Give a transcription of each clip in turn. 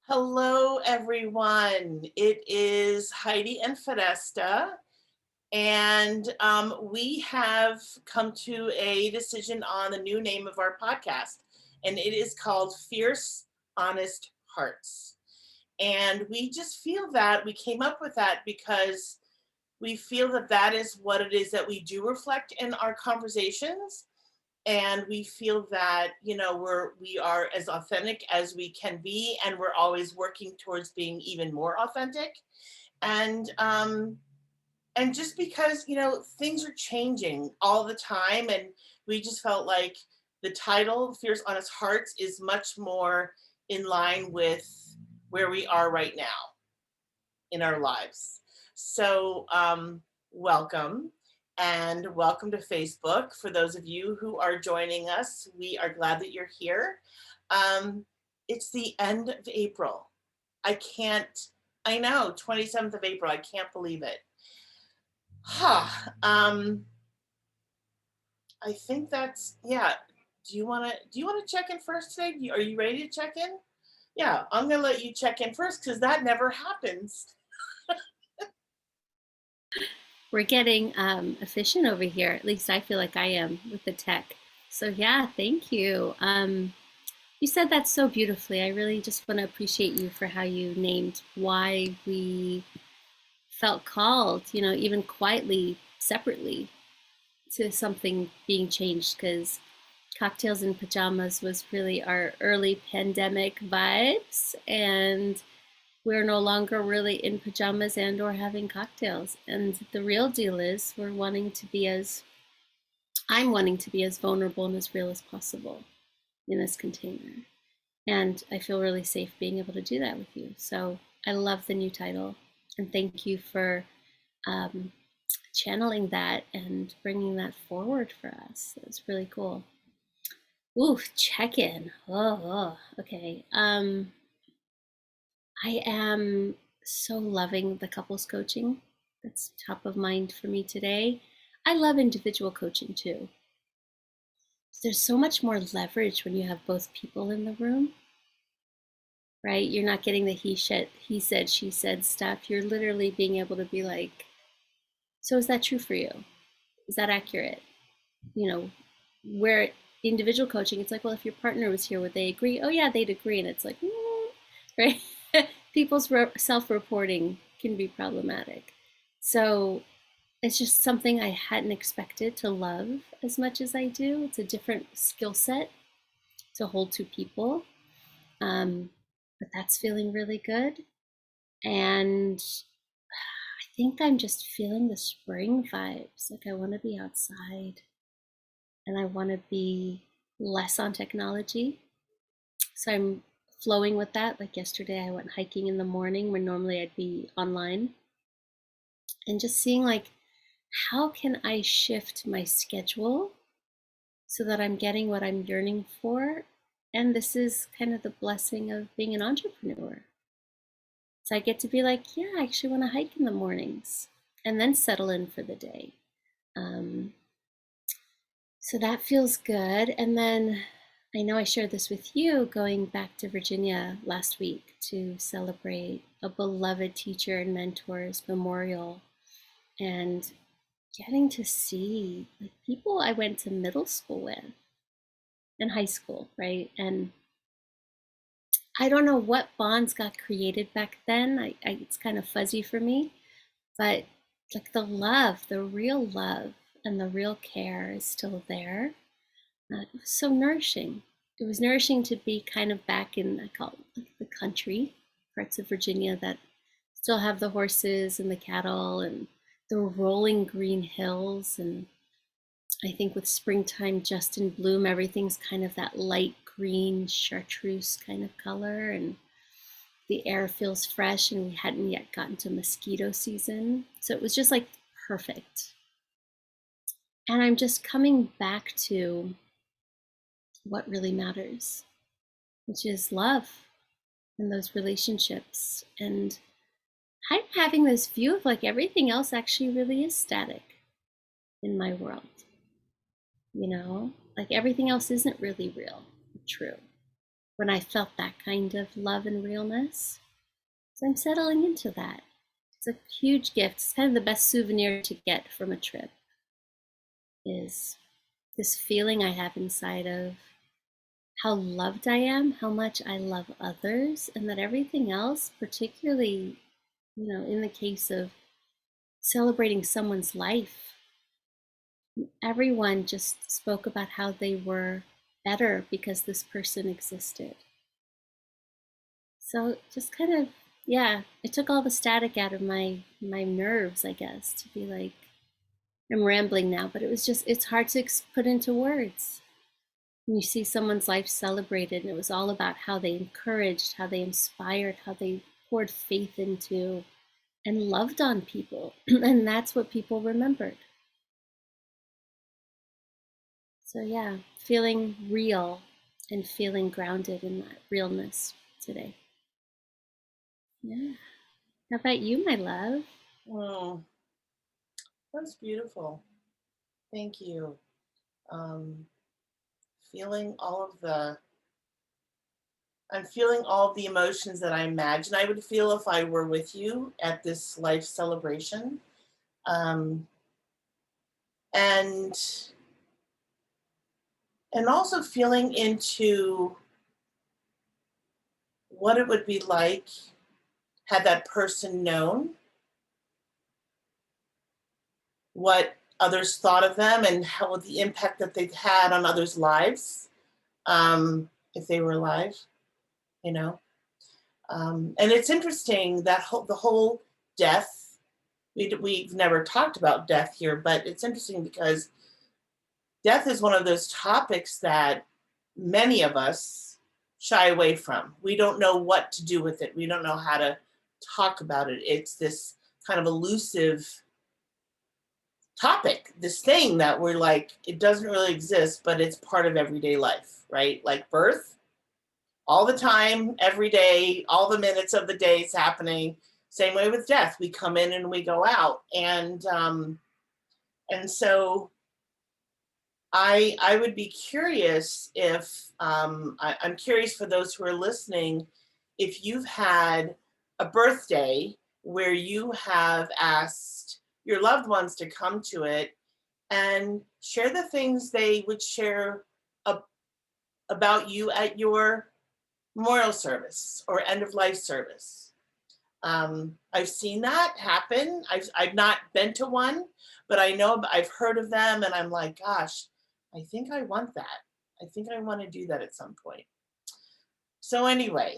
Hello, everyone. It is Heidi and Fidesta, and we have come to a decision on the new name of our podcast, and it is called Fierce, Honest Hearts. And we just feel that we came up with that because we feel that that is what it is that we do reflect in our conversations, and we feel that we are as authentic as we can be, and we're always working towards being even more authentic. And um and just because things are changing all the time, and we just felt like the title Fierce Honest Hearts is much more in line with where we are right now in our lives. So welcome, and welcome to Facebook. For those of you who are joining us, we are glad that you're here. Um, it's the end of April. I can't, I know, 27th of April. I can't believe it. Huh. I think that's, yeah. Do you want to check in first today? Are you ready to check in? Yeah, I'm gonna let you check in first because that never happens. We're getting efficient over here. At least I feel like I am with the tech. So yeah, thank you. You said that so beautifully. I really just want to appreciate you for how you named why we felt called, even quietly, separately, to something being changed. Because Cocktails and Pajamas was really our early pandemic vibes, and we're no longer really in pajamas and or having cocktails. And the real deal is I'm wanting to be as vulnerable and as real as possible in this container. And I feel really safe being able to do that with you. So I love the new title, and thank you for um, channeling that and bringing that forward for us. It's really cool. Ooh, check in. Okay. I am so loving the couples coaching. That's top of mind for me today. I love individual coaching too. There's so much more leverage when you have both people in the room, right? You're not getting the he said, she said stuff. You're literally being able to be like, so is that true for you? Is that accurate? You know, where individual coaching, it's like, well, if your partner was here, would they agree? Oh yeah, they'd agree. And it's like, right? People's self-reporting can be problematic. So it's just something I hadn't expected to love as much as I do. It's a different skill set to hold two people. Um, but that's feeling really good. And I think I'm just feeling the spring vibes. Like I want to be outside and I want to be less on technology. So I'm flowing with that. Like yesterday, I went hiking in the morning where normally I'd be online, and just seeing like, how can I shift my schedule so that I'm getting what I'm yearning for? And this is kind of the blessing of being an entrepreneur. So I get to be like, yeah, I actually want to hike in the mornings and then settle in for the day. Um, so that feels good. And then I know I shared this with you going back to Virginia last week to celebrate a beloved teacher and mentor's memorial, and getting to see like people I went to middle school with and high school, right? And I don't know what bonds got created back then. It's kind of fuzzy for me, but like the love, the real love and the real care is still there. It was so nourishing. It was nourishing to be kind of back in, I call it like the country, parts of Virginia that still have the horses and the cattle and the rolling green hills. And I think with springtime just in bloom, everything's kind of that light green chartreuse kind of color, and the air feels fresh, and we hadn't yet gotten to mosquito season. So it was just like perfect. And I'm just coming back to what really matters, which is love and those relationships. And I'm having this view of like everything else actually really is static in my world, like everything else isn't really real, true. when I felt that kind of love and realness. So I'm settling into that. It's a huge gift. It's kind of the best souvenir to get from a trip is this feeling I have inside of how loved I am, how much I love others, and that everything else, particularly, in the case of celebrating someone's life, everyone just spoke about how they were better because this person existed. So just kind of, yeah, it took all the static out of my nerves, I guess, to be like, I'm rambling now, but it's hard to put into words. When you see someone's life celebrated, and it was all about how they encouraged, how they inspired, how they poured faith into and loved on people. And that's what people remembered. So, yeah, feeling real and feeling grounded in that realness today. Yeah. How about you, my love? Mm, that's beautiful. Thank you. Um, feeling all of the, I'm feeling all of the emotions that I imagine I would feel if I were with you at this life celebration. Um, and and also feeling into what it would be like had that person known what others thought of them and how the impact that they've had on others' lives, if they were alive, you know. And it's interesting that the whole death. We've never talked about death here, but it's interesting because death is one of those topics that many of us shy away from. We don't know what to do with it. We don't know how to talk about it. It's this kind of elusive topic, this thing that we're like, it doesn't really exist, but it's part of everyday life, right? Like birth, all the time, every day, all the minutes of the day is happening. Same way with death. We come in and we go out. And so I would be curious if I'm curious for those who are listening, if you've had a birthday where you have asked your loved ones to come to it and share the things they would share about you at your memorial service or end of life service. I've seen that happen. I've not been to one, but I know I've heard of them, and I'm like, gosh, I think I want that. I think I want to do that at some point. So anyway,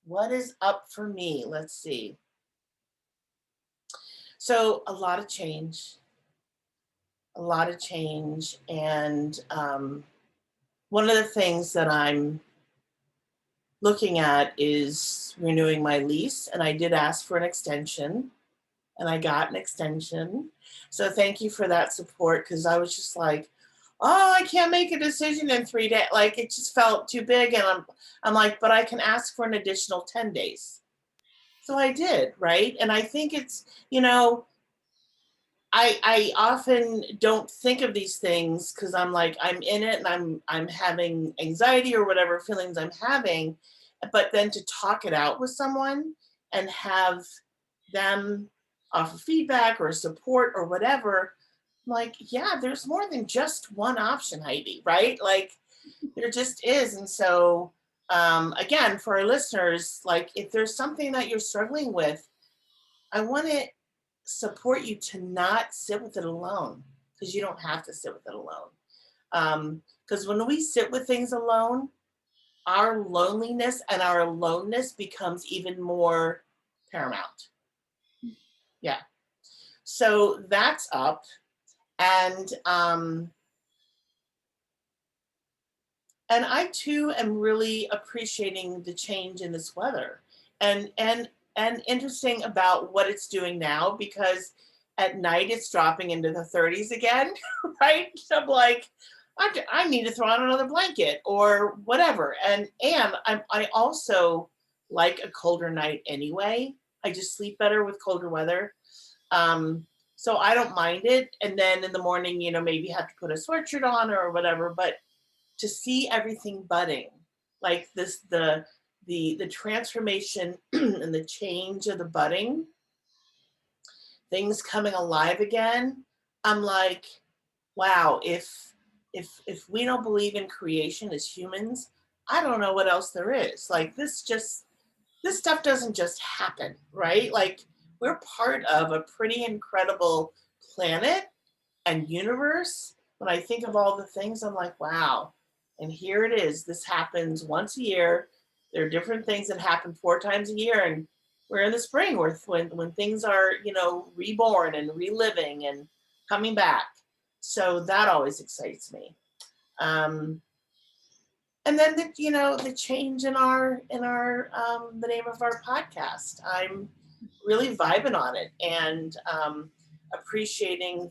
what is up for me? Let's see. So a lot of change, and one of the things that I'm looking at is renewing my lease, and I did ask for an extension, and I got an extension. So thank you for that support because I was just like, oh, I can't make a decision in 3 days. Like it just felt too big, and I'm like, but I can ask for an additional 10 days. So I did, right? And I think it's, I often don't think of these things because I'm like I'm in it and I'm having anxiety or whatever feelings I'm having, but then to talk it out with someone and have them offer feedback or support or whatever, I'm like, yeah, there's more than just one option, Heidi, right? Like there just is. And so again, for our listeners, like if there's something that you're struggling with, I want to support you to not sit with it alone because you don't have to sit with it alone. Because when we sit with things alone, our loneliness and our aloneness becomes even more paramount. Yeah. So that's up. And and I too am really appreciating the change in this weather and interesting about what it's doing now because at night it's dropping into the 30s again, right? So I'm like, I need to throw on another blanket or whatever. And I also like a colder night anyway. I just sleep better with colder weather. So I don't mind it. And then in the morning, maybe have to put a sweatshirt on or whatever. But to see everything budding, like this, the transformation and the change of the budding, things coming alive again. I'm like, wow, if we don't believe in creation as humans, I don't know what else there is. Like this stuff doesn't just happen, right? Like we're part of a pretty incredible planet and universe. When I think of all the things, I'm like, wow. And here it is. This happens once a year. There are different things that happen 4 times a year, and we're in the spring when things are, reborn and reliving and coming back. So that always excites me. Um, and then the change in our the name of our podcast. I'm really vibing on it and appreciating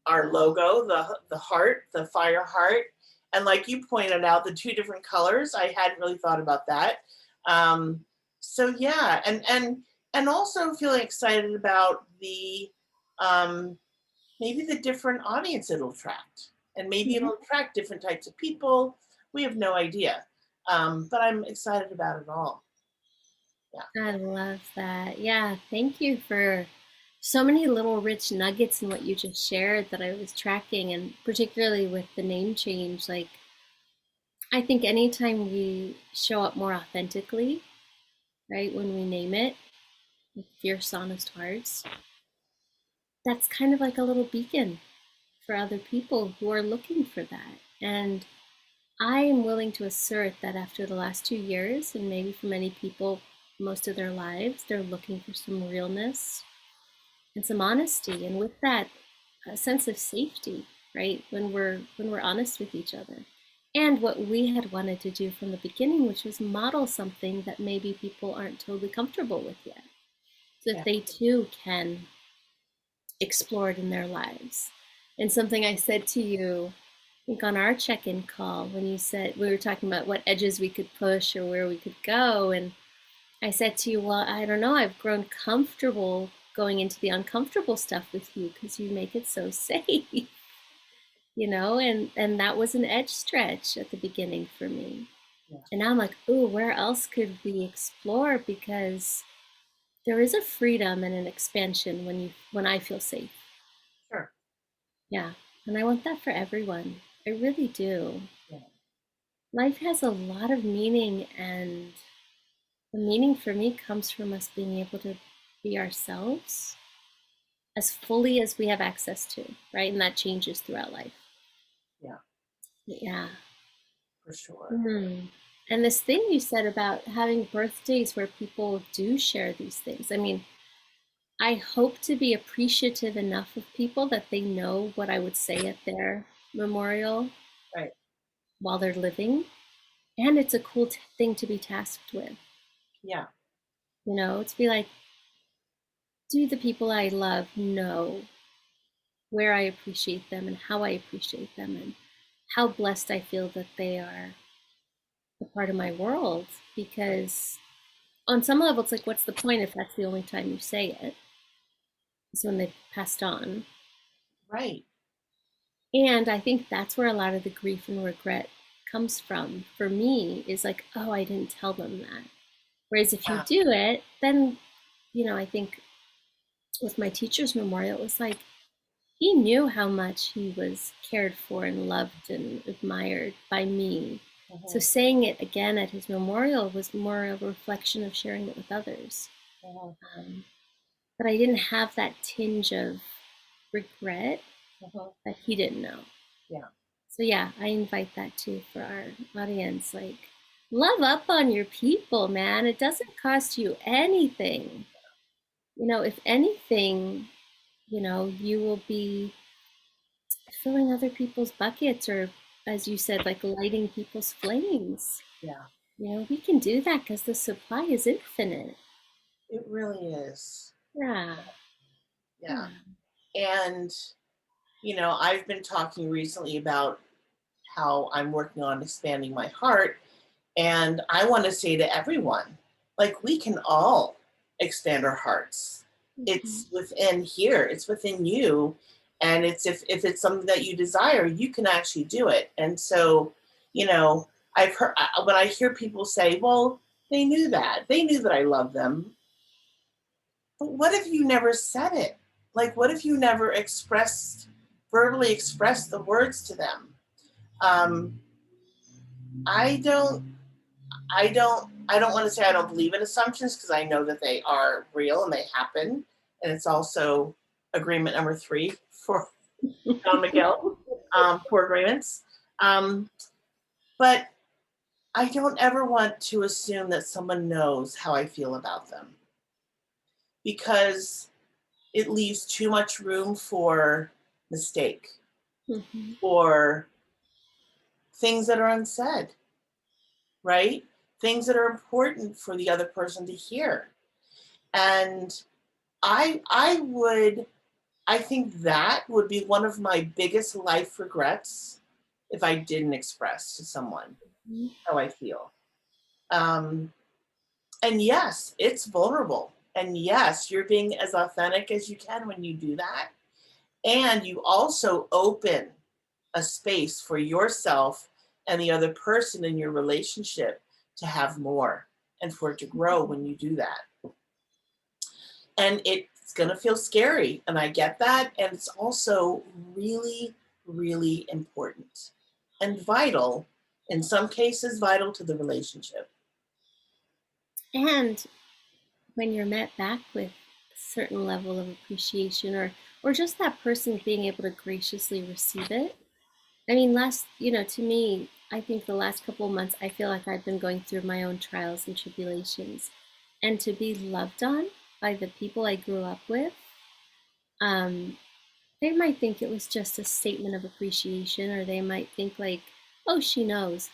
our logo, the heart, the fire heart, and like you pointed out, the 2 different colors. I hadn't really thought about that. So yeah, and also feeling excited about the um, maybe the different audience it'll attract, and maybe Mhm. it'll attract different types of people. We have no idea, but I'm excited about it all. Yeah. I love that. Yeah, thank you for so many little rich nuggets in what you just shared that I was tracking, and particularly with the name change. Like, I think anytime we show up more authentically, right, when we name it, with fierce, honest hearts, that's kind of like a little beacon for other people who are looking for that. And I am willing to assert that after the last 2 years, and maybe for many people, most of their lives, they're looking for some realness and some honesty. And with that, a sense of safety, right? When we're honest with each other. And what we had wanted to do from the beginning, which was model something that maybe people aren't totally comfortable with yet. So Yeah. that they too can explore it in their lives. And something I said to you, I think on our check-in call, when you said we were talking about what edges we could push or where we could go, and I said to you, well, I don't know, I've grown comfortable going into the uncomfortable stuff with you because you make it so safe, and that was an edge stretch at the beginning for me. Yeah. And now I'm like, ooh, where else could we explore? Because there is a freedom and an expansion when I feel safe. Sure. Yeah. And I want that for everyone. I really do. Yeah. Life has a lot of meaning, and the meaning for me comes from us being able to be ourselves as fully as we have access to, right? And that changes throughout life. Yeah. Yeah. For sure. Mm. And this thing you said about having birthdays where people do share these things. I mean, I hope to be appreciative enough of people that they know what I would say at their memorial Right. while they're living. And it's a cool thing to be tasked with, Yeah. to be like, do the people I love know where I appreciate them and how I appreciate them and how blessed I feel that they are a part of my world? Because on some level, it's like, what's the point if that's the only time you say it? It's when they've passed on. Right. And I think that's where a lot of the grief and regret comes from for me, is like, oh, I didn't tell them that. Whereas if you Yeah. do it, then, I think with my teacher's memorial, it was like he knew how much he was cared for and loved and admired by me. So Mhm. saying it again at his memorial was more of a reflection of sharing it with others. Mhm. Um, but I didn't have that tinge of regret Mhm. that he didn't know. Yeah. So yeah, I invite that too for our audience. Like, love up on your people, man. It doesn't cost you anything. If anything, you will be filling other people's buckets, or as you said, like lighting people's flames. Yeah. We can do that because the supply is infinite. It really is. Yeah. Yeah. Yeah. And I've been talking recently about how I'm working on expanding my heart. And I want to say to everyone, like, we can all expand our hearts. Mhm. It's within here, it's within you. And it's if it's something that you desire, you can actually do it. And so You know, I've heard when I hear people say, well, they knew that I love them. But what if you never said it? Like, what if you never verbally expressed the words to them? Um, I don't, I don't want to say I don't believe in assumptions because I know that they are real and they happen. And it's also agreement number 3 for Don Miguel, for agreements. Um, but I don't ever want to assume that someone knows how I feel about them because it leaves too much room for mistake or things that are unsaid, right? Things that are important for the other person to hear. And I think that would be one of my biggest life regrets if I didn't express to someone how I feel. Um, and yes, it's vulnerable. And yes, you're being as authentic as you can when you do that. And you also open a space for yourself and the other person in your relationship to have more and for it to grow when you do that. And it's going to feel scary. And I get that. And it's also really, really important and vital, in some cases, vital to the relationship. And when you're met back with a certain level of appreciation, or just that person being able to graciously receive it. I mean, to me, I think the last couple of months, I feel like I've been going through my own trials and tribulations. And to be loved on by the people I grew up with, um, they might think it was just a statement of appreciation, or they might think, like, oh, she knows.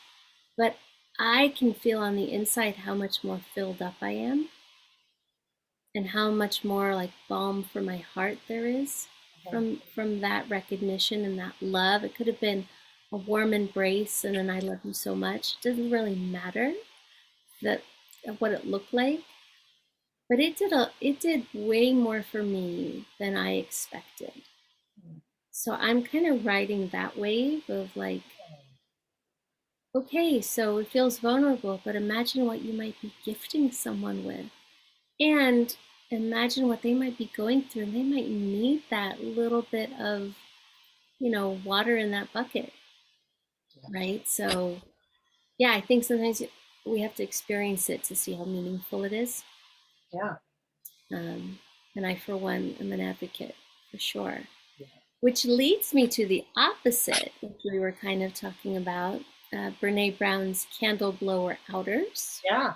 But I can feel on the inside how much more filled up I am and how much more like balm for my heart there is from that recognition and that love. It could have been a warm embrace and an I love you so much. It doesn't really matter that what it looked like, but it did way more for me than I expected. So I'm kind of riding that wave of like, okay, so it feels vulnerable, but imagine what you might be gifting someone with. And imagine what they might be going through. And they might need that little bit of, water in that bucket, right? So, yeah, I think sometimes we have to experience it to see how meaningful it is. Yeah. Um, and I, for one, am an advocate for sure. Which leads me to the opposite, which we were kind of talking about, Brene Brown's candle blower outers. Yeah.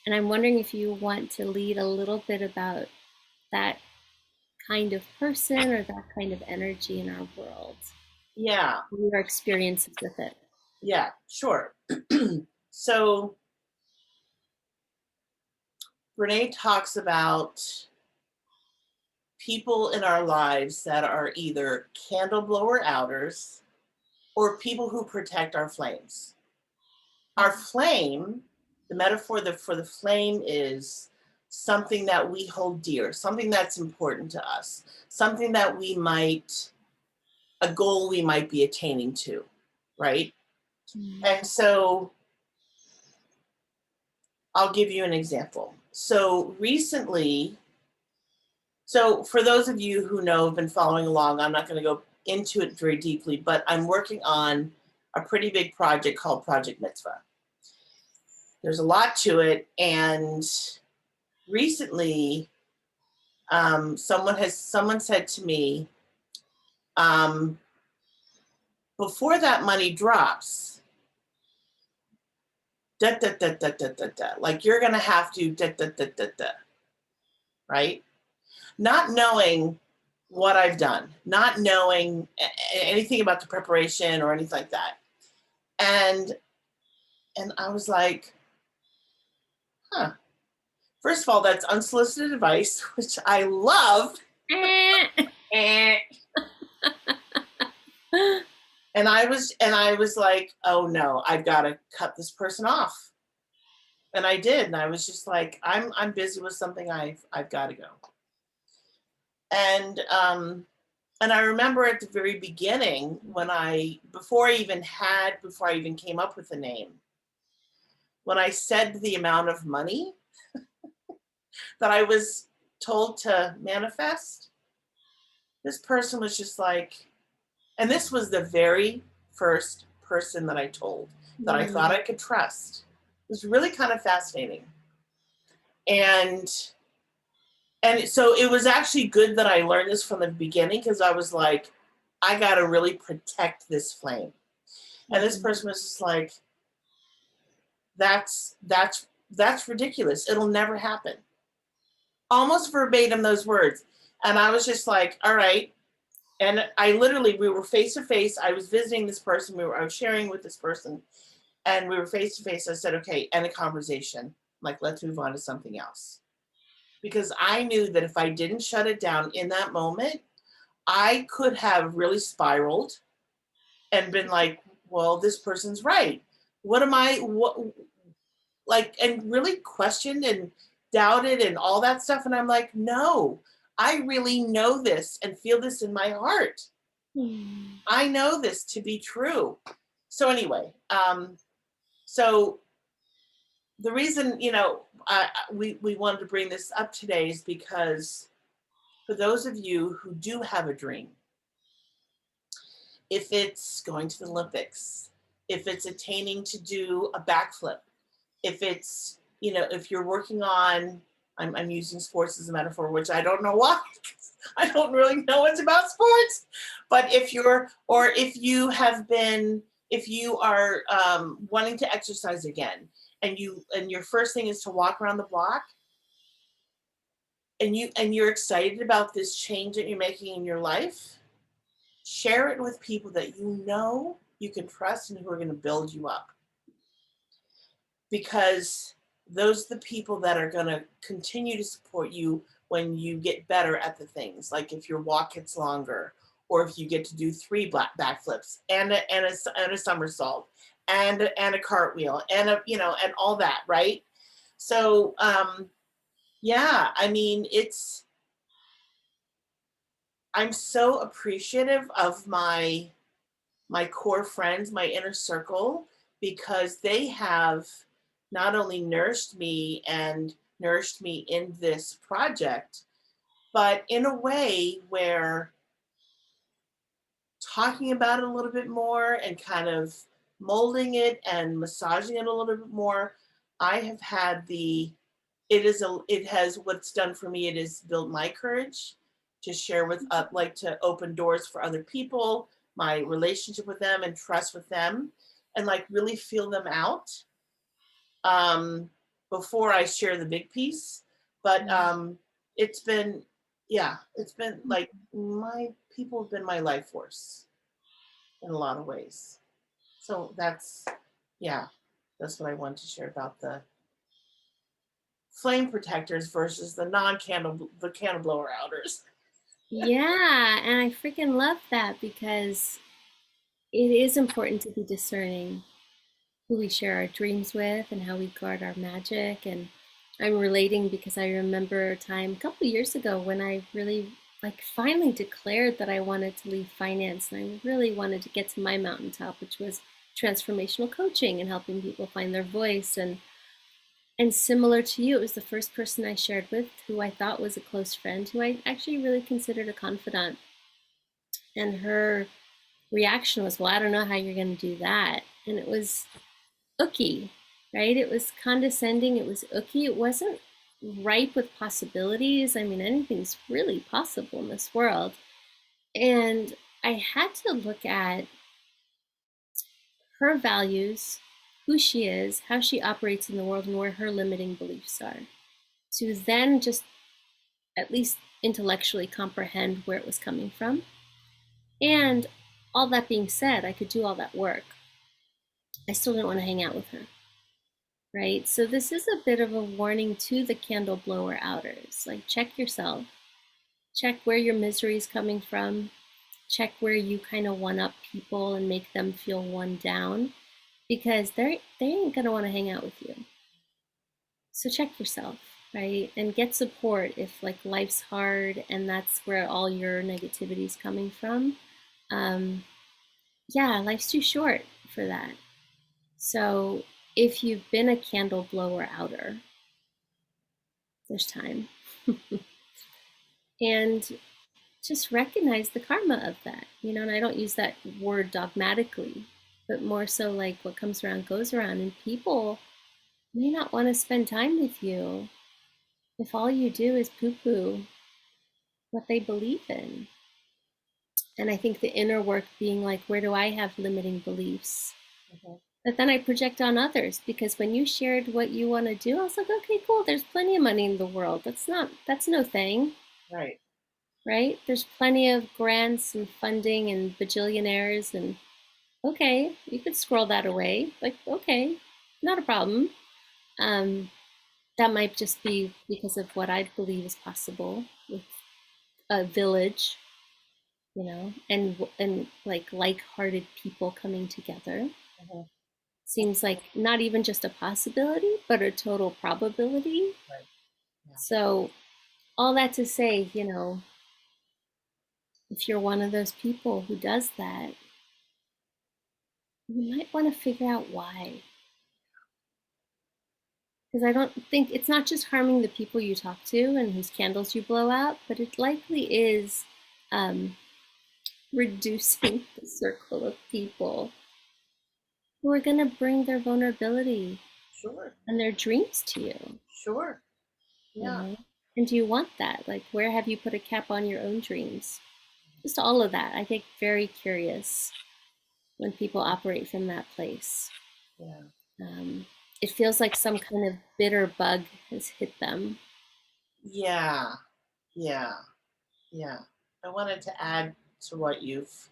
And I'm wondering if you want to lead a little bit about that kind of person or that kind of energy in our world. Yeah. Your experiences with it. Yeah, sure. So Brene talks about people in our lives that are either candle blower outers or people who protect our flames. Our flame, the metaphor for the flame is something that we hold dear, something that's important to us, something that a goal we might be attaining to, right? And so I'll give you an example. So recently, for those of you who know, have been following along, I'm not going to go into it very deeply, but I'm working on a pretty big project called Project Mitzvah. There's a lot to it. And recently, someone said to me, before that money drops, da, da, da, da, da, da, da, like you're going to have to da, da, da, da, da, right? Not knowing what I've done, not knowing anything about the preparation or anything like that. And I was like, huh. First of all, that's unsolicited advice, which I love. And I was like, oh no, I've got to cut this person off. And I did. And I was just like, I'm busy with something. I've got to go. And And I remember at the very beginning when before I even came up with a name, when I said the amount of money that I was told to manifest, this person was just like, and this was the very first person that I told that I thought I could trust. It was really kind of fascinating. And so it was actually good that I learned this from the beginning, because I was like, I got to really protect this flame. And this person was just like, that's ridiculous. It'll never happen. Almost verbatim those words. And I was just like, all right. And we were face to face. I was visiting this person. I was sharing with this person, and we were face to face. I said, okay, end a conversation. Like, let's move on to something else. Because I knew that if I didn't shut it down in that moment, I could have really spiraled and been like, well, this person's right. And really questioned and doubted and all that stuff. And I'm like, no, I really know this and feel this in my heart. I know this to be true. So anyway, so the reason, we wanted to bring this up today is because for those of you who do have a dream, if it's going to the Olympics, if it's attaining to do a backflip, if it's, if you're working on, I'm using sports as a metaphor, which I don't know why, I don't really know much about sports, but if you are wanting to exercise again, and your first thing is to walk around the block, and you're excited about this change that you're making in your life, share it with people that you can trust and who are going to build you up. Because those are the people that are going to continue to support you when you get better at the things. Like if your walk gets longer, or if you get to do 3 backflips and a somersault and a cartwheel and and all that, right? So yeah, I mean, I'm so appreciative of my core friends, my inner circle, because they have not only nourished me in this project, but in a way where talking about it a little bit more and kind of molding it and massaging it a little bit more, I have had it has what's done for me. It has built my courage to share with, to open doors for other people, my relationship with them and trust with them, and like really feel them out before I share the big piece. But it's been like my people have been my life force in a lot of ways. So that's what I wanted to share about the flame protectors versus the candle blower outers. Yeah, and I freaking love that, because it is important to be discerning who we share our dreams with and how we guard our magic. And I'm relating because I remember a time a couple years ago when I really finally declared that I wanted to leave finance, and I really wanted to get to my mountaintop, which was transformational coaching and helping people find their voice. And similar to you, it was the first person I shared with who I thought was a close friend, who I actually really considered a confidant. And her reaction was, well, I don't know how you're going to do that. And it was ooky, right? It was condescending. It was ooky. It wasn't ripe with possibilities. I mean, anything's really possible in this world. And I had to look at her values, who she is, how she operates in the world, and where her limiting beliefs are, to then just at least intellectually comprehend where it was coming from. And all that being said, I could do all that work. I still didn't want to hang out with her, right? So this is a bit of a warning to the candle blower outers. Like, check yourself, check where your misery is coming from, check where you kind of one up people and make them feel one down, because they ain't gonna want to hang out with you. So check yourself. right? And get support if like life's hard and that's where all your negativity is coming from. Um, yeah, life's too short for that. So if you've been a candle blower outer, there's time. And just recognize the karma of that, and I don't use that word dogmatically, but more so like what comes around goes around. And people may not want to spend time with you if all you do is poo poo what they believe in. And I think the inner work being like, where do I have limiting beliefs? Mhm. But then I project on others, because when you shared what you want to do, I was like, okay, cool. There's plenty of money in the world. That's no thing, Right. right? There's plenty of grants and funding and bajillionaires, and okay, you could scroll that away. Like, okay, not a problem. Um, that might just be because of what I believe is possible with a village, and like-hearted people coming together. Mhm. Seems like not even just a possibility, but a total probability. Right. Yeah. So all that to say, if you're one of those people who does that, you might want to figure out why. Because I don't think it's not just harming the people you talk to and whose candles you blow out, but it likely is um, reducing the circle of people who are going to bring their vulnerability Sure. and their dreams to you, Sure. you Yeah. know? And do you want that? Like, where have you put a cap on your own dreams? Just all of that. I think very curious when people operate from that place. Yeah. Um, it feels like some kind of bitter bug has hit them. Yeah. Yeah. Yeah. I wanted to add to what you've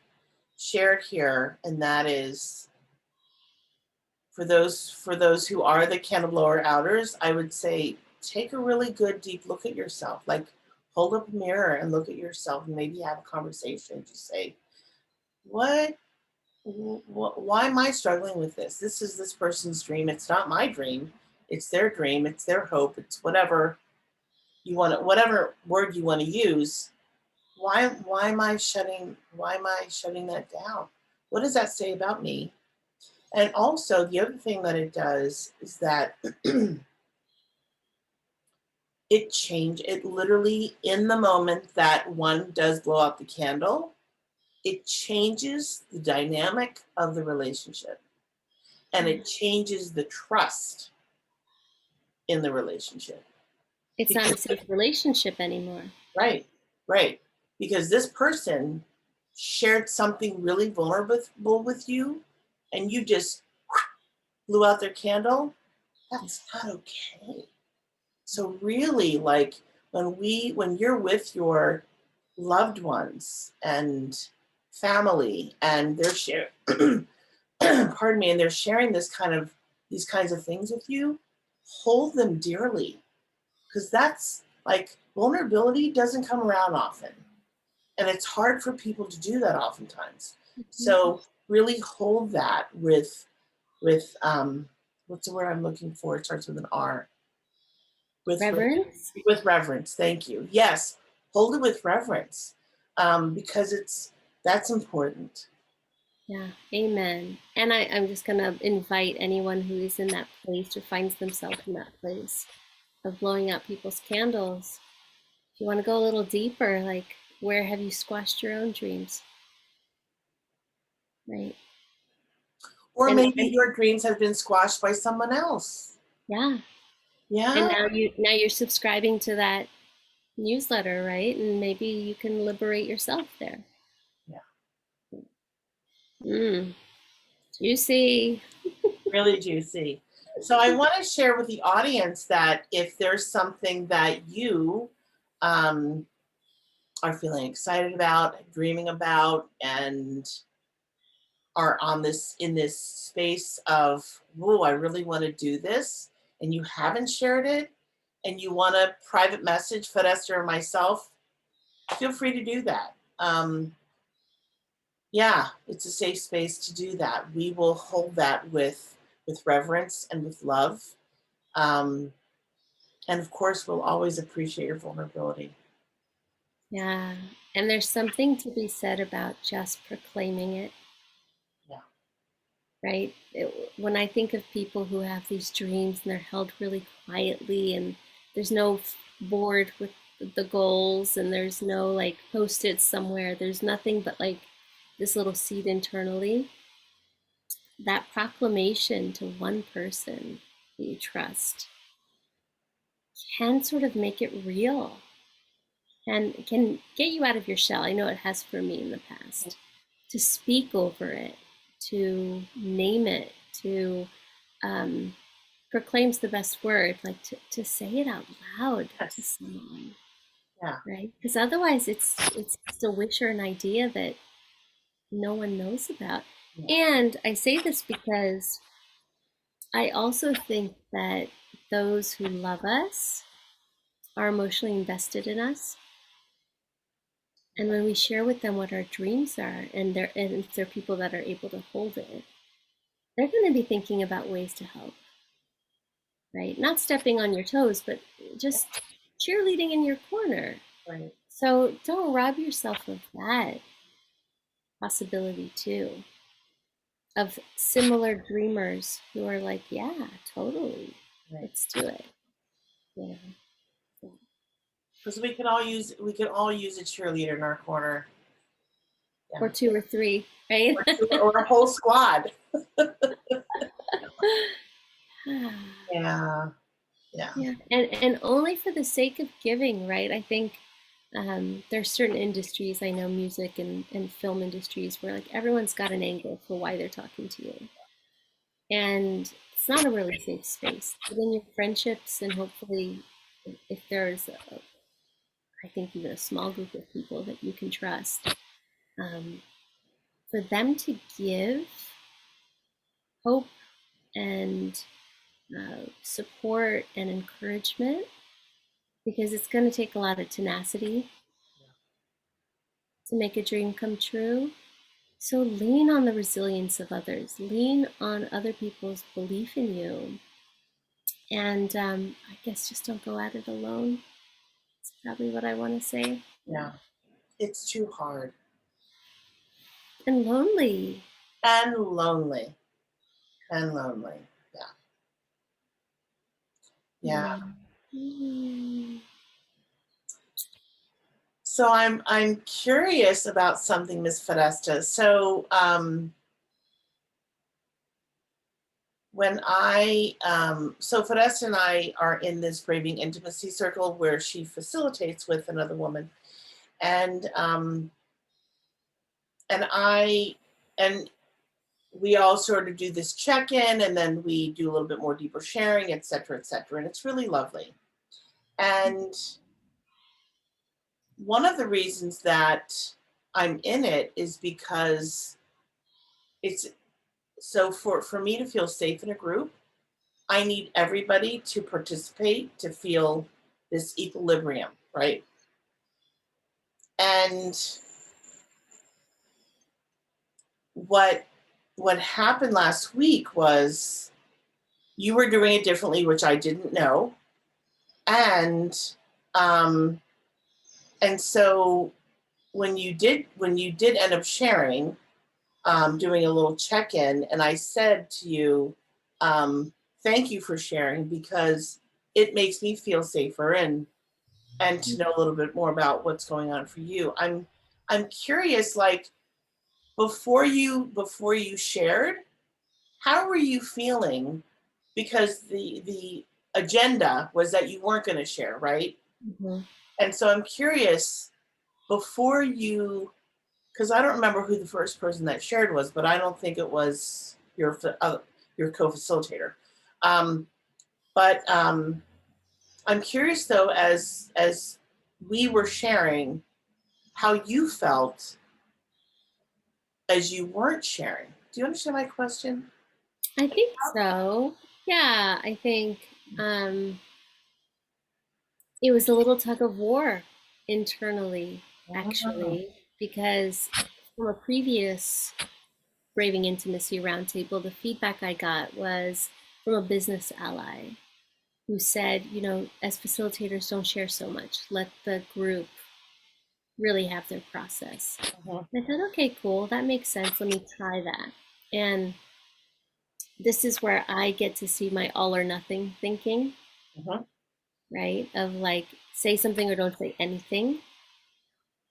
shared here, and that is for those who are the candle blower outers, I would say take a really good deep look at yourself. Like hold up a mirror and look at yourself and maybe have a conversation. Just say, what why am I struggling with this? This is this person's dream. It's not my dream. It's their dream. It's their hope. It's whatever you want to, whatever word you want to use. Why am I shutting that down? What does that say about me? And also the other thing that it does is that it literally in the moment that one does blow out the candle, it changes the dynamic of the relationship and Yeah. it changes the trust in the relationship. It's not a Because, safe relationship anymore. right, right. Because this person shared something really vulnerable with you and you just blew out their candle. That's not okay. So really, like when you're with your loved ones and family and they're share pardon me, and they're sharing these kinds of things with you, hold them dearly. Because that's like vulnerability doesn't come around often. And it's hard for people to do that oftentimes. Mhm. So really hold that with what's the word I'm looking for? It starts with an R. With Reverence? with reverence. Thank you. Yes, hold it with reverence, because that's important. Yeah, amen. And I'm just going to invite anyone who is in that place or finds themselves in that place of blowing out people's candles. If you want to go a little deeper, like, where have you squashed your own dreams? Right. Or And, maybe and your dreams have been squashed by someone else. yeah. And Yeah, now you're subscribing to that newsletter, right? And maybe you can liberate yourself there. yeah, Mm, juicy. really juicy. So I want to share with the audience that if there's something that you um, are feeling excited about, dreaming about, and are on this in this space of, whoa, I really want to do this, and you haven't shared it, and you want a private message, Fedester or myself, feel free to do that. Yeah, it's a safe space to do that. We will hold that with reverence and with love. Um, And of course, we'll always appreciate your vulnerability. Yeah. And there's something to be said about just proclaiming it, Yeah. right? When I think of people who have these dreams and they're held really quietly, and there's no board with the goals, and there's no like post-it somewhere, there's nothing but like this little seed internally, that proclamation to one person that you trust can sort of make it real and can get you out of your shell. I know it has for me in the past. To speak over it, to name it, to proclaim's the best word, like to say it out loud to Yes. someone, Yeah. right? Because otherwise it's just a wish or an idea that no one knows about. Yeah. And I say this because I also think that those who love us are emotionally invested in us. And when we share with them what our dreams are, and if they're people that are able to hold it, they're going to be thinking about ways to help, right? Not stepping on your toes, but just cheerleading in your corner. Right. So don't rob yourself of that possibility too, of similar dreamers who are like, yeah, totally, Right. let's do it. Yeah. Because we can all use a cheerleader in our corner. Or Yeah. two or three, right? Or a whole squad. Yeah. Yeah. Yeah, and only for the sake of giving, right? I think there's certain industries, I know music and film industries, where like everyone's got an angle for why they're talking to you. And it's not a really safe space. Within your friendships, and hopefully, if there's, I think, even a small group of people that you can trust, um, for them to give hope and support and encouragement, because it's going to take a lot of tenacity to make a dream come true. So lean on the resilience of others, lean on other people's belief in you. And I guess just don't go at it alone. It's probably what I want to say. Yeah. Yeah. It's too hard And lonely. and lonely and lonely. Yeah. Yeah. Yeah. Mm. So I'm curious about something, Miss Fedesta. So when so Fedesta and I are in this Braving Intimacy Circle where she facilitates with another woman, and and I and we all sort of do this check-in, and then we do a little bit more deeper sharing, et cetera, et cetera, and it's really lovely. And one of the reasons that I'm in it is because it's so for me to feel safe in a group, I need everybody to participate to feel this equilibrium, right? And what what happened last week was you were doing it differently, which I didn't know. And um and so when you did end up sharing, doing a little check-in, and I said to you, thank you for sharing because it makes me feel safer and to know a little bit more about what's going on for you. I'm curious, like before you shared, how were you feeling? Because the agenda was that you weren't going to share, right? Mhm. And so I'm curious before you, because I don't remember who the first person that shared was, but I don't think it was your co-facilitator. Um, but I'm curious though, as we were sharing, how you felt as you weren't sharing. Do you understand my question? I think so. Yeah, I think it was a little tug of war internally, Oh, actually, because from a previous Braving Intimacy Roundtable, the feedback I got was from a business ally. who said, as facilitators, don't share so much. Let the group really have their process. Mhm. And I thought, okay, cool, that makes sense. Let me try that. And this is where I get to see my all or nothing thinking, Mhm. right? Of like, say something or don't say anything.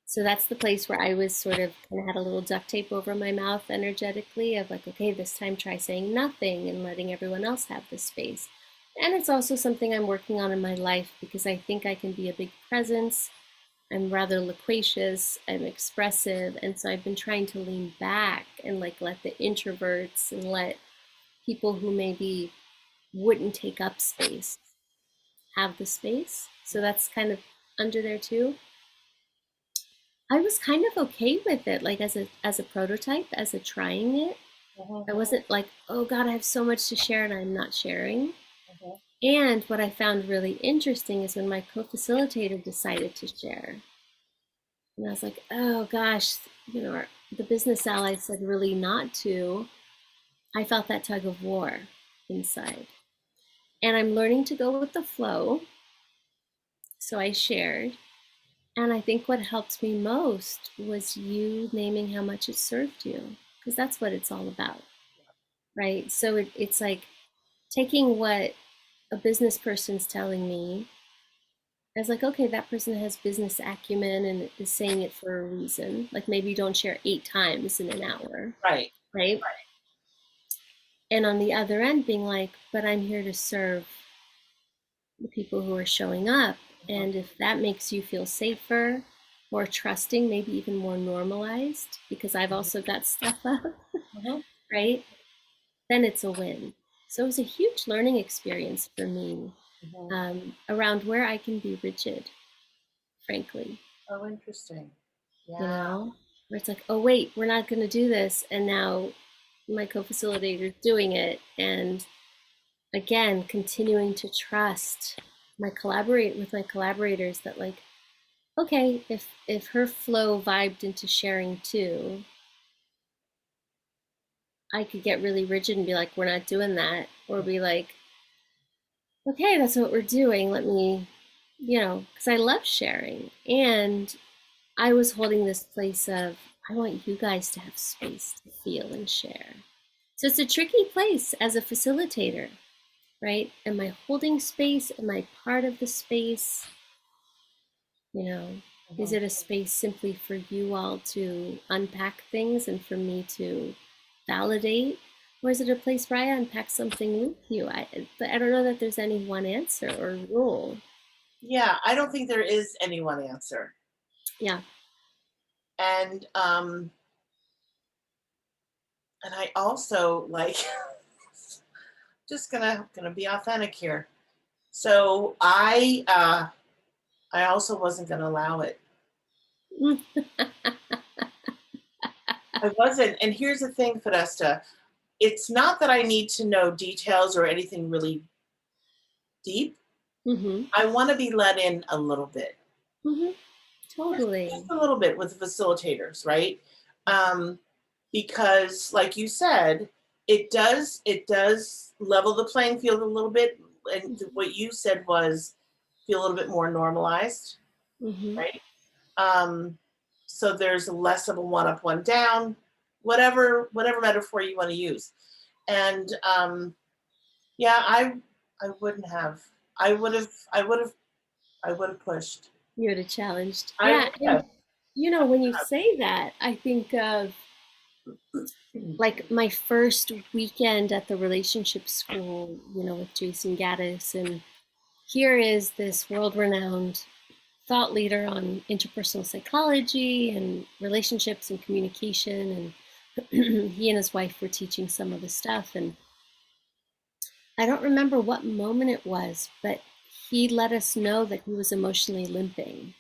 So that's the place where I was sort of kind of had a little duct tape over my mouth energetically of like, okay, this time try saying nothing and letting everyone else have the space. And it's also something I'm working on in my life because I think I can be a big presence. I'm rather loquacious, I'm expressive. And so I've been trying to lean back and like let the introverts and let people who maybe wouldn't take up space have the space. So that's kind of under there too. I was kind of okay with it, like as a prototype, as a trying it. Mhm. I wasn't like, oh God, I have so much to share and I'm not sharing. Mhm. And what I found really interesting is when my co-facilitator decided to share. And I was like, oh gosh, the business ally said really not to. I felt that tug of war inside. And I'm learning to go with the flow. So I shared. And I think what helped me most was you naming how much it served you, because that's what it's all about, right? So it's like taking what a business person's telling me as like, okay, that person has business acumen and is saying it for a reason. Like maybe you don't share 8 times in an hour, Right. right? And on the other end, being like, but I'm here to serve the people who are showing up. Mhm. And if that makes you feel safer, more trusting, maybe even more normalized, because I've also got stuff up, Mhm. right? Then it's a win. So it was a huge learning experience for me Mhm. around where I can be rigid, frankly, Oh, interesting. you Yeah. know, where it's like, oh, wait, we're not going to do this. And now my co facilitator is doing it. And again, continuing to trust my collaborators that like, okay, if her flow vibed into sharing too, I could get really rigid and be like, we're not doing that, or be like, okay, that's what we're doing. Let me, because I love sharing, and I was holding this place of I want you guys to have space to feel and share. So it's a tricky place as a facilitator, right? Am I holding space? Am I part of the space? You know, is Mhm. it a space simply for you all to unpack things and for me to validate? Or is it a place where I unpack something with you? But I don't know that there's any one answer or rule. Yeah, I don't think there is any one answer. Yeah. And I also like just gonna be authentic here. So I also wasn't gonna allow it. I wasn't. And here's the thing, Fidesta. It's not that I need to know details or anything really deep. Mm-hmm. I want to be let in a little bit. Mm-hmm. Just Totally. a little bit with facilitators, right? Um, because like you said, it does level the playing field a little bit. And what you said was feel a little bit more normalized, Mm-hmm. right? Um, so there's less of a one up, one down, whatever metaphor you want to use. And yeah, I wouldn't have. I would have pushed. You would have challenged. I Yeah. would And have. when you say that, I think of like my first weekend at the relationship school, with Jason Gaddis. And here is this world renowned thought leader on interpersonal psychology and relationships and communication. And he and his wife were teaching some of the stuff. And I don't remember what moment it was, but he let us know that he was emotionally limping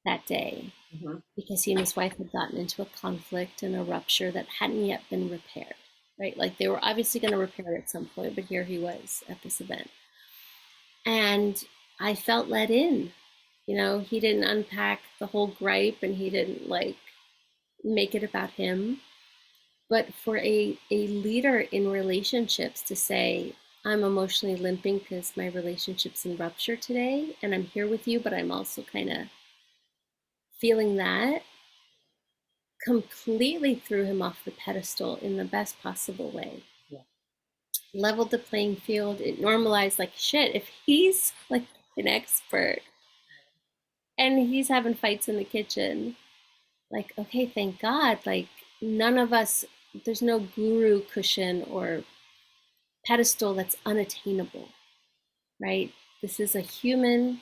that day Mhm. because he and his wife had gotten into a conflict and a rupture that hadn't yet been repaired, right? Like they were obviously going to repair it at some point, but here he was at this event. And I felt let in. He didn't unpack the whole gripe and he didn't like make it about him. But for a leader in relationships to say, I'm emotionally limping because my relationship's in rupture today, and I'm here with you, but I'm also kind of feeling that. Completely threw him off the pedestal in the best possible way. Yeah. Leveled the playing field. It normalized, like, shit, if he's like an expert and he's having fights in the kitchen, like, okay, thank God, like, none of us, there's no guru cushion or pedestal that's unattainable, right? This is a human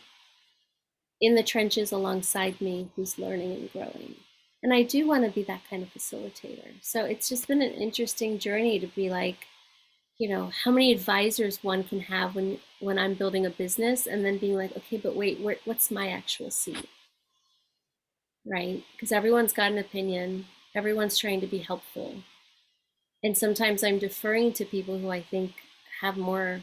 in the trenches alongside me who's learning and growing. And I do want to be that kind of facilitator. So it's just been an interesting journey to be like, how many advisors one can have when I'm building a business, and then being like, okay, but wait, what's my actual seat, right? Because everyone's got an opinion, everyone's trying to be helpful, and sometimes I'm deferring to people who I think have more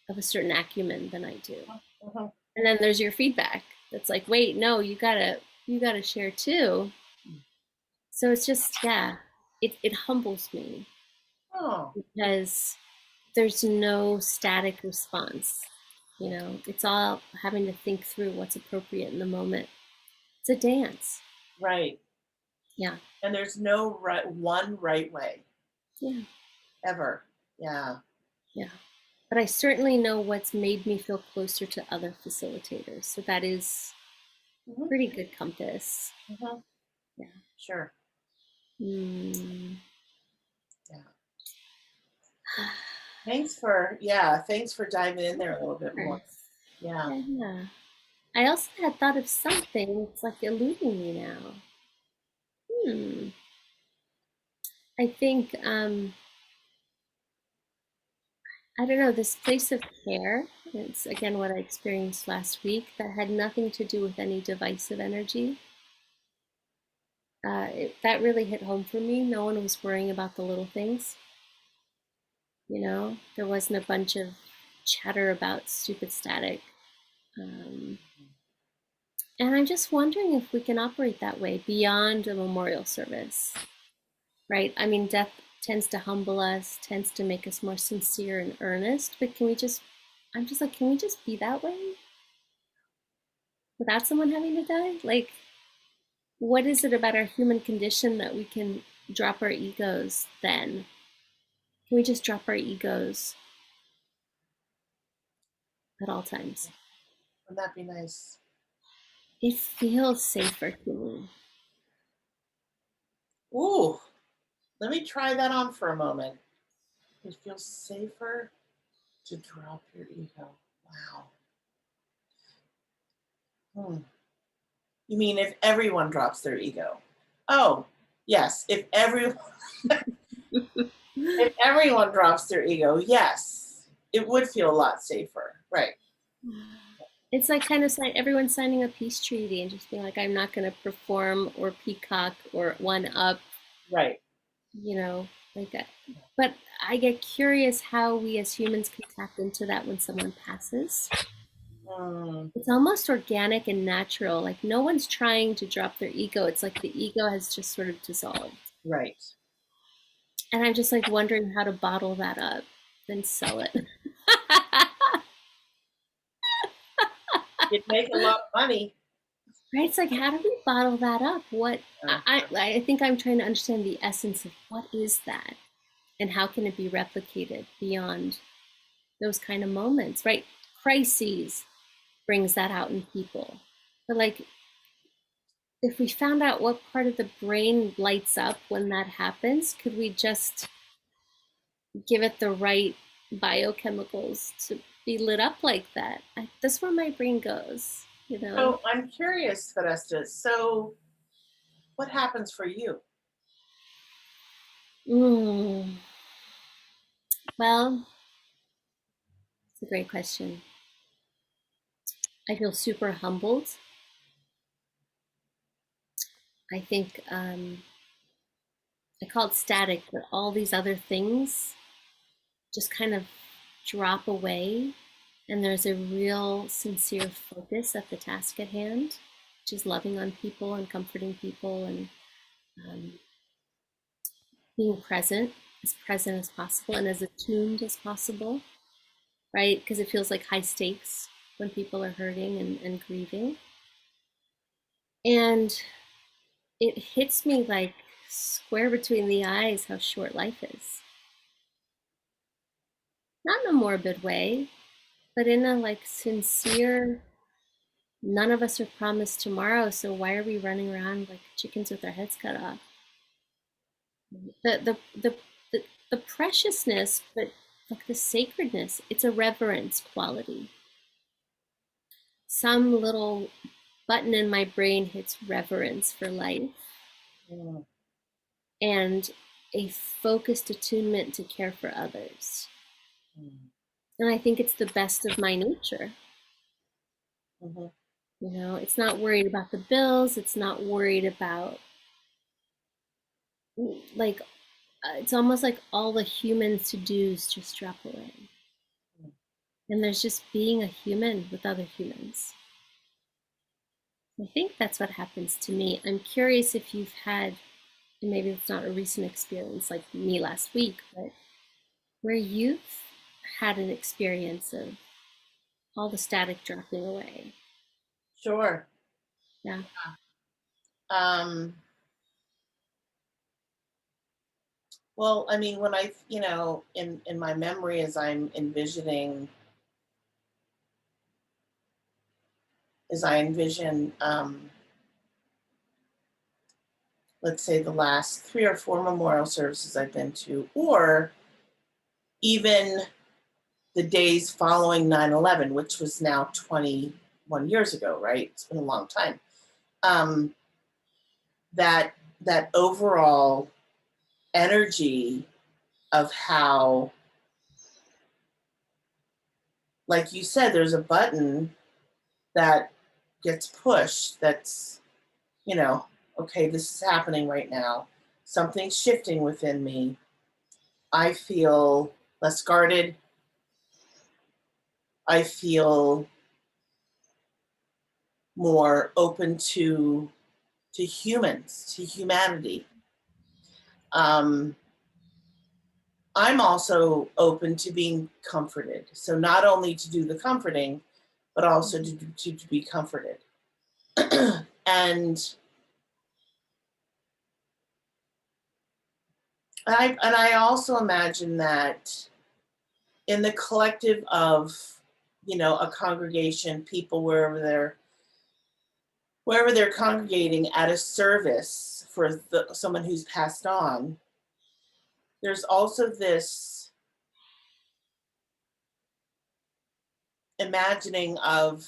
of a certain acumen than I do. Mhm. And then there's your feedback that's like, wait, no, you gotta share too. So it's just, yeah, it humbles me Oh, because there's no static response. It's all having to think through what's appropriate in the moment. It's a dance. right. Yeah. And there's no one right way Yeah. ever. Yeah. Yeah. But I certainly know what's made me feel closer to other facilitators. So that is Hmm. pretty good compass. Hmm. Yeah. Sure. Mm. Yeah. Thanks for diving in there a little bit more. Yeah. Yeah. I also had thought of something. It's like eluding me now. Hmm. I think I don't know, this place of care. It's again what I experienced last week that had nothing to do with any divisive energy. That really hit home for me. No one was worrying about the little things. There wasn't a bunch of chatter about stupid static. Um, and I'm just wondering if we can operate that way beyond a memorial service, right? I mean, death tends to humble us, tends to make us more sincere and earnest, but I'm just like, can we just be that way without someone having to die? Like, what is it about our human condition that we can drop our egos then? Can we just drop our egos at all times? Wouldn't that be nice? It feels safer to me. Ooh, let me try that on for a moment. It feels safer to drop your ego. Wow. Hmm. You mean if everyone drops their ego? Oh, yes. If everyone drops their ego, yes, it would feel a lot safer. Right. It's like kind of everyone signing a peace treaty and just being like, I'm not going to perform or peacock or one up, Right. like that. But I get curious how we as humans can tap into that when someone passes. Mm, It's almost organic and natural. Like no one's trying to drop their ego. It's like the ego has just sort of dissolved. right. And I'm just like wondering how to bottle that up and sell it. You'd make a lot of money. Right? It's like, how do we bottle that up? What Uh, I think I'm trying to understand the essence of what is that and how can it be replicated beyond those kind of moments, right? Crises brings that out in people. But like, if we found out what part of the brain lights up when that happens, could we just give it the right biochemicals to be lit up like that? That's where my brain goes. so I'm curious, Foresta. So what happens for you? Mm, well, it's a great question. I feel super humbled. I think I call it static, but all these other things just kind of drop away. And there's a real sincere focus at the task at hand, which is loving on people and comforting people and um, being present as possible and as attuned as possible. right? Because it feels like high stakes when people are hurting and grieving. And it hits me like square between the eyes how short life is. Not in a morbid way, but in a like sincere, none of us are promised tomorrow, so why are we running around like chickens with our heads cut off? The preciousness, but like the sacredness, it's a reverence quality. Some little button in my brain hits reverence for life Mm, and a focused attunement to care for others. mm, And I think it's the best of my nature. mhm, You know, it's not worried about the bills, it's not worried about like it's almost like all the human to-dos just drop away. mm. And there's just being a human with other humans. I think that's what happens to me. I'm curious if you've had, and maybe it's not a recent experience like me last week, but where you've had an experience of all the static dropping away. Sure. Yeah. Um, well, I mean, when I, in my memory, as I'm envisioning, as I envision, let's say the last 3 or 4 memorial services I've been to, or even the days following 9/11, which was now 21 years ago, right? It's been a long time. Um, that that overall energy of how, like you said, there's a button that gets pushed that's, you know, okay, this is happening right now. Something's shifting within me. I feel less guarded. I feel more open to humans, to humanity. Um, I'm also open to being comforted. So not only to do the comforting, but also to be comforted. and I also imagine that in the collective of, a congregation, people wherever they're congregating at a service for someone who's passed on, there's also this imagining of,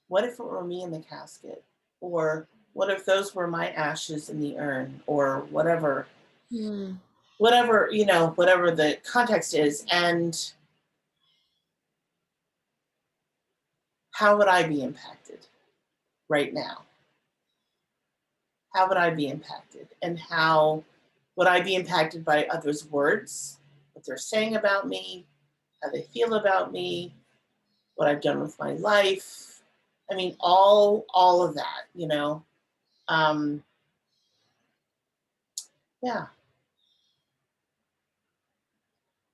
what if it were me in the casket, or what if those were my ashes in the urn, or Hmm. whatever the context is, and how would I be impacted right now? How would I be impacted? And how would I be impacted by others' words, what they're saying about me, how they feel about me, what I've done with my life? I mean, all of that. Um, yeah.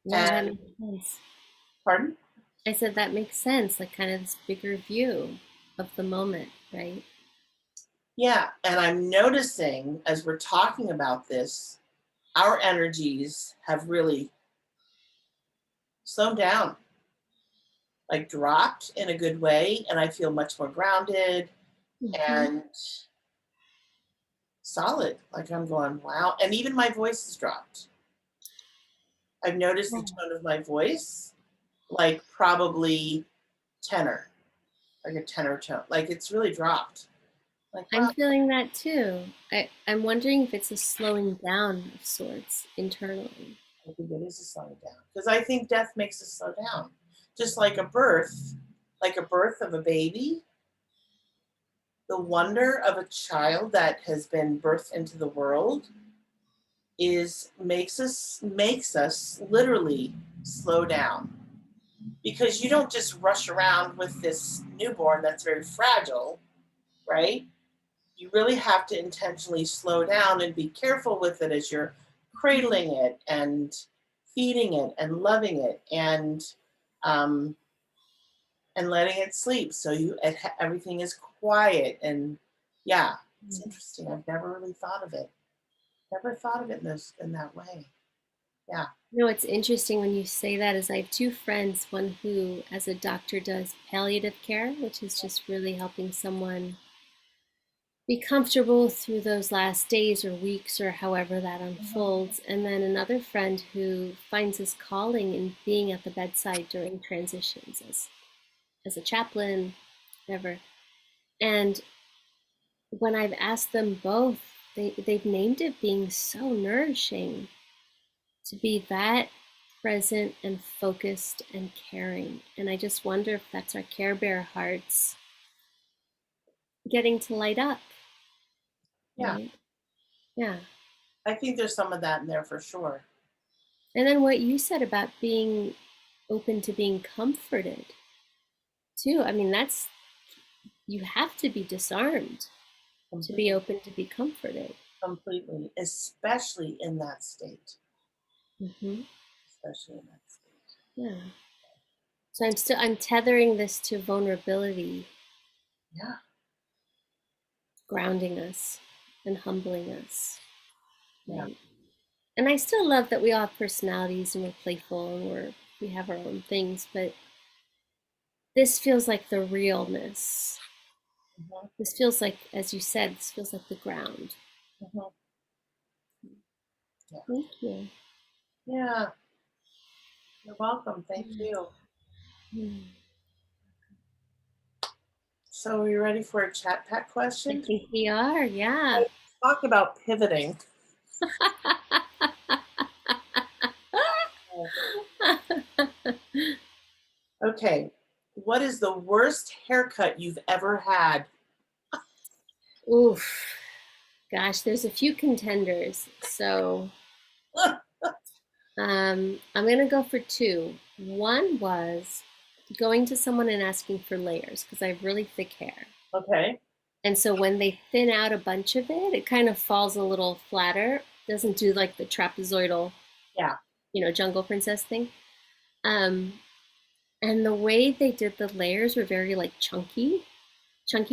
Yeah, that And makes sense. pardon? I said that makes sense, like kind of this bigger view of the moment, right? Yeah. And I'm noticing as we're talking about this, our energies have really slowed down, like dropped in a good way. And I feel much more grounded Hmm. and solid. Like I'm going, wow. And even my voice has dropped. I've noticed the tone of my voice, like probably tenor, like a tenor tone. Like it's really dropped. Like, I'm wow, feeling that too. I'm wondering if it's a slowing down of sorts internally. I think it is a slowing down. Because I think death makes us slow down. Just like a birth of a baby, the wonder of a child that has been birthed into the world is makes us literally slow down, because you don't just rush around with this newborn that's very fragile, right? You really have to intentionally slow down and be careful with it as you're cradling it and feeding it and loving it. And um, and letting it sleep so everything is quiet. And yeah, it's interesting. I've never really thought of it. Never thought of it in that way. Yeah. You know, it's interesting when you say that is I have two friends, one who as a doctor does palliative care, which is just really helping someone be comfortable through those last days or weeks or however that unfolds. And then another friend who finds his calling in being at the bedside during transitions as a chaplain, whatever. And when I've asked them both, they've named it being so nourishing to be that present and focused and caring. And I just wonder if that's our Care Bear hearts getting to light up. Yeah. Right? Yeah. I think there's some of that in there for sure. And then what you said about being open to being comforted too. I mean, that's, you have to be disarmed to be open to be comforted. Completely, especially in that state. Mm-hmm. Especially in that state. Yeah. So I'm tethering this to vulnerability. Yeah. Grounding us and humbling us. Yeah. Right? And I still love that we all have personalities and we're playful and we have our own things, but this feels like the realness. Mm-hmm. This feels like, as you said, this feels like the ground. Mm-hmm. Yeah. Thank you. Yeah. You're welcome. Thank you. Mm. So are you ready for a chat pack I question? think we are, yeah. Let's talk about pivoting. Okay. What is the worst haircut you've ever had? Oof. Gosh, there's a few contenders. So I'm gonna go for two. One was going to someone and asking for layers because I have really thick hair. Okay. And so when they thin out a bunch of it, it kind of falls a little flatter. Doesn't do like the trapezoidal, Yeah. jungle princess thing. And the way they did the layers were very like chunky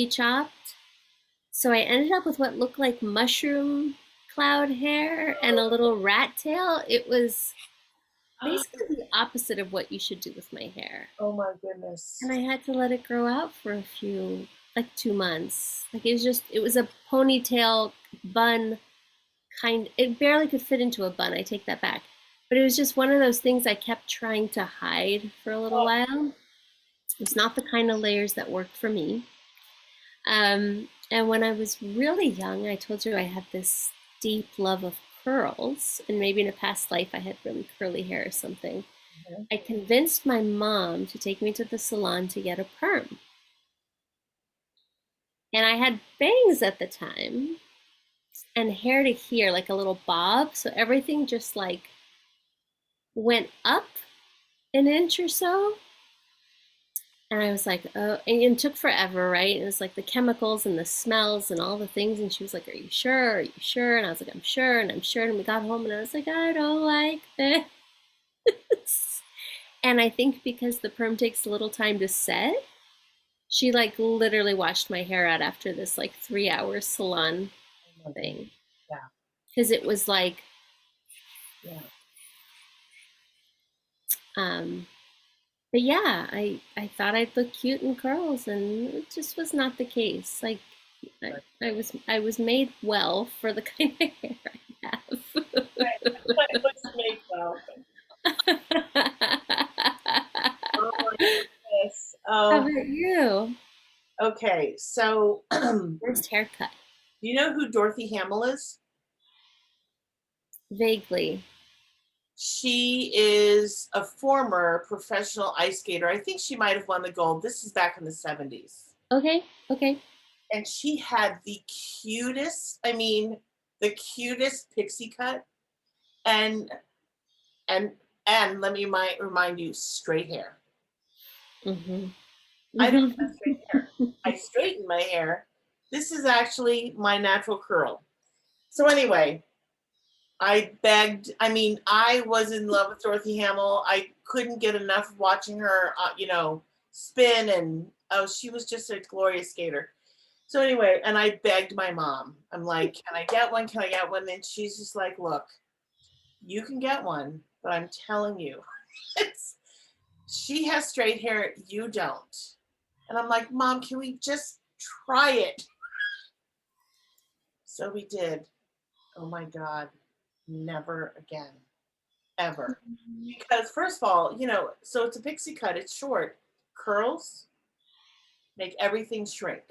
chopped. So I ended up with what looked like mushroom cloud hair and a little rat tail. It was basically the opposite of what you should do with my hair. Oh my goodness. And I had to let it grow out for a few, like 2 months. Like it was a ponytail bun kind, it barely could fit into a bun. I take that back. But it was just one of those things I kept trying to hide for a little while. It's not the kind of layers that worked for me. And when I was really young, I told you I had this deep love of curls, and maybe in a past life I had really curly hair or something. Mhm. I convinced my mom to take me to the salon to get a perm. And I had bangs at the time and hair to here, like a little bob. So everything just like went up an inch or so. And I was like, oh, and it took forever, right? It was like the chemicals and the smells and all the things. And she was like, are you sure? Are you sure? And I was like, I'm sure. And I'm sure. And we got home and I was like, I don't like this. And I think because the perm takes a little time to set, she like literally washed my hair out after this like 3 hour salon thing. Yeah. Because it was like, Yeah. But yeah, I thought I'd look cute in curls, and it just was not the case. Like I was made well for the kind of hair I have. Right. It was made well. Oh my goodness. How Oh, about you? okay. So, Worst haircut? you know who Dorothy Hamill is? Vaguely. She is a former professional ice skater. I think she might have won the gold. This is back in the 70s. Okay, okay. And she had the cutest, I mean, the cutest pixie cut. And and and let me remind you, straight hair. Mm-hmm. I don't have straight hair. I straighten my hair. This is actually my natural curl. So anyway, I begged. I mean, I was in love with Dorothy Hamill. I couldn't get enough of watching her, spin, and oh, she was just a glorious skater. So anyway, and I begged my mom. I'm like, "Can I get one? Can I get one?" And she's just like, "Look, you can get one, but I'm telling you, it's she has straight hair, you don't." And I'm like, "Mom, can we just try it?" So we did. Oh my God, never again, ever. Because first of all, so it's a pixie cut, it's short. Curls make everything shrink.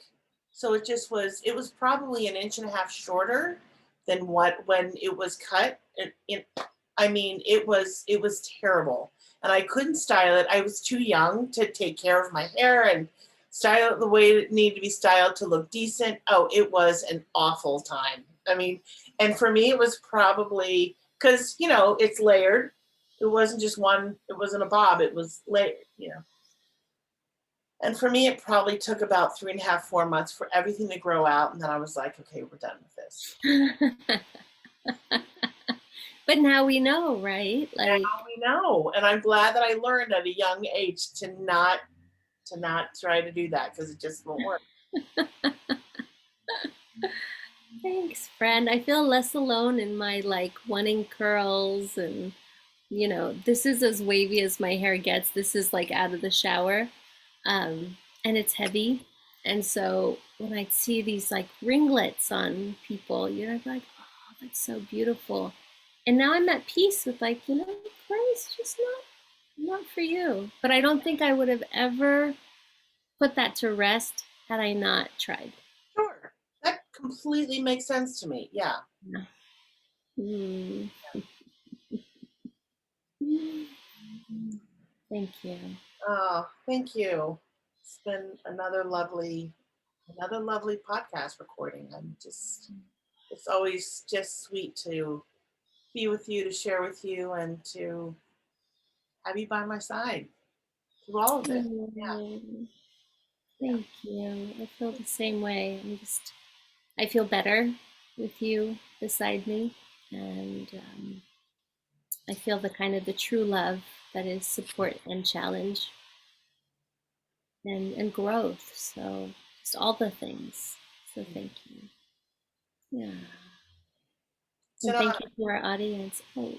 So it was probably an inch and a half shorter than what when it was cut. I mean, it was terrible. And I couldn't style it. I was too young to take care of my hair and style it the way it needed to be styled to look decent. Oh, it was an awful time. I mean, and for me, it was probably because, it's layered. It wasn't just one, it wasn't a bob, it was layered. And for me, it probably took about 3.5, 4 months for everything to grow out. And then I was like, okay, we're done with this. But now we know, right? Now Like, we know. And I'm glad that I learned at a young age to not try to do that because it just won't work. thanks, friend. I feel less alone in my like wanting curls and this is as wavy as my hair gets. This is like out of the shower. And it's heavy. And so when I see these like ringlets on people, I'm like, oh, that's so beautiful. And now I'm at peace with like, gray is just not for you. But I don't think I would have ever put that to rest had I not tried. Sure. That completely makes sense to me. Yeah. Yeah. Mm. Thank you. Oh, thank you. It's been another lovely podcast recording. It's always just sweet to be with you, to share with you, and to have you by my side through all of it. Yeah. Mm, Yeah. thank you. I feel the same way. I feel better with you beside me. And I feel the true love that is support and challenge and growth. So just all the things. So thank you. Yeah. And Ta-da. thank you to our audience. Oh,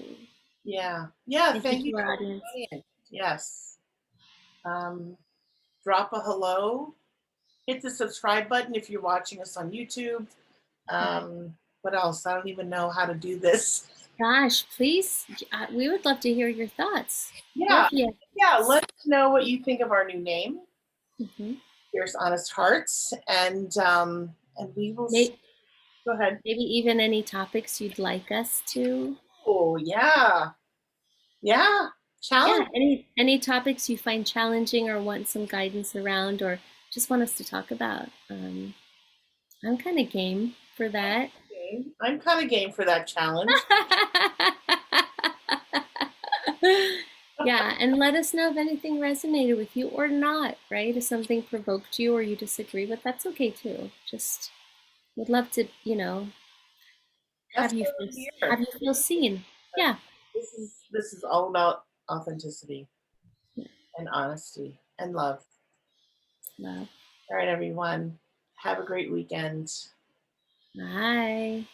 Yeah. Yeah. thank you Thank you to our for audience. playing. Yes. Um, Drop a hello. Hit the subscribe button if you're watching us on YouTube. What else? I don't even know how to do this. Gosh, please, we would love to hear your thoughts. Yeah. Love you. Yeah. Let us know what you think of our new name. Hmm. Here's Honest Hearts. And we will see. Maybe, Go ahead. maybe even any topics you'd like us to. Oh, yeah. Yeah. Yeah, Challenge. any topics you find challenging or want some guidance around or just want us to talk about. I'm kind of game for that. I'm kind of game for that challenge. Yeah, and let us know if anything resonated with you or not, right? If something provoked you or you disagree with, that's okay too. Just would love to, That's have you why feel, we're here. have you feel seen. Yeah. This is all about authenticity and honesty and love. Love. All right, everyone. Have a great weekend. Bye.